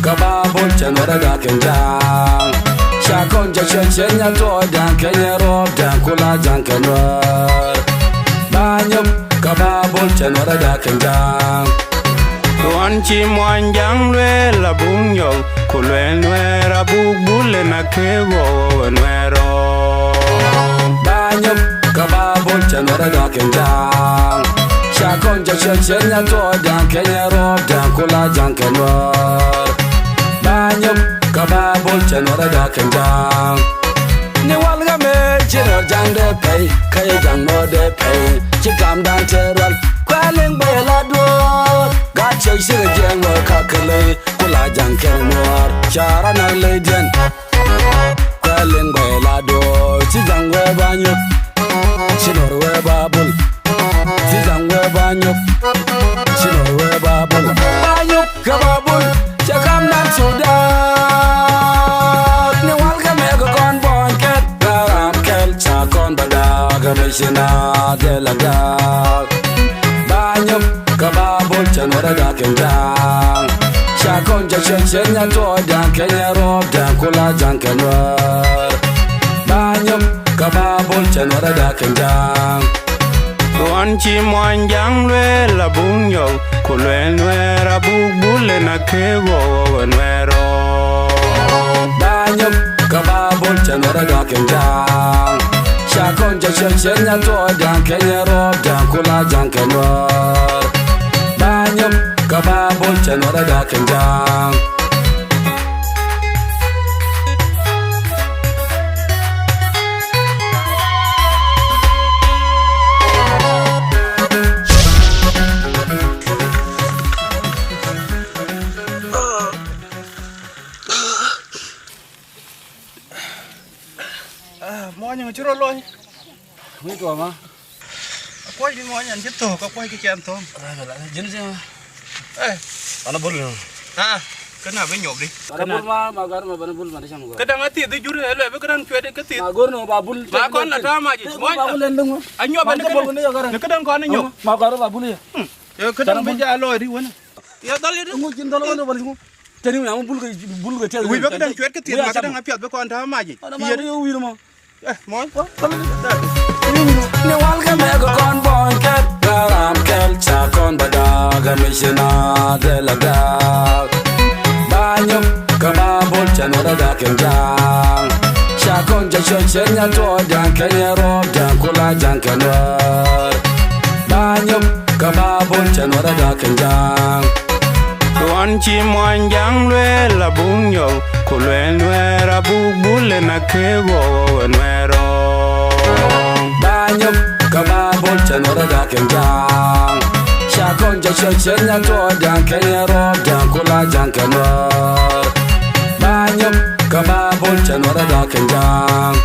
kababul chanora da kenjang shakon chenya to dan kenya rob dan kula jan kenwar banyum kababul chanora da kenjang Tuan chi mwanjang lwe la bunyo kulwe nwera bubule na kewo nwero banyum kababul chanora da kenjang shakon chenya to dan kenya rob dan kula jan kenwar banyum kababul chanora da kenjang ni walga me chiro jang de pay kay jang mo de pay chikam dan terwal kwaleng bayala do gacho shiro jang mo kakale kula jang kenwar chara na legend kwaleng bayala do chijang we banyo chinor we babul chijang we banyo chinor we babul banyo kababul chakam dan sudan ni walga me go kon bon ket garam kel chakon badaga mishina de la dag banyo kababul chanora da kenjang shakon chenya to dan kenya rob dan kula jan kenwar banyo kababul chanora da kenjang Tuan chi mwanjang lwe la bunyo kulwe nwera bubule na kewo nwero banyum kababul chanora da kenjang shakon chenya to dan kenya rob dan kula jan kenwar banyum kababul chanora da kenjang Mọi người chưa rồi, mấy tuổi mà quay đi mọi người chết tổ, có quay cái chém thôi. dính chứ Ê, nó bul rồi cái nào với nhộp đi. cái bul mà gar mà bul mà đi sang Cái đang ăn thịt thì chú đấy, lại với cái đang chuyện đấy cái thịt. mà gor no ba bul Bà con là sao mà chị? Mọi ba bul lên đúng anh nhộp bên cái đang con anh nhộp. mà gar ba bul Cái đang bây giờ lôi đi quên. Ya đó đi. đúng chín đó nó bul không thế nhưng mà bul cái theo Ui với cái đang chuyện cái thịt mà cái đang ăn thịt với con tháo mà chị. Iya dia uwi mà Ê, mọi. ni walga me go kon bon ket garam kel chakon badaga mishina de la dag banyum kababul chanora da kenjang shakon chenya to dan kenya rob dan kula jan kenwar banyum kababul chanora da kenjang Tuan chi mwanjang lwe la bunyo kulwe nwera bubule na kewo nwero banyum kababul chanora da kenjang shakon chenya to dan kenya rob dan kula jan kenwar banyum kababul chanora da kenjang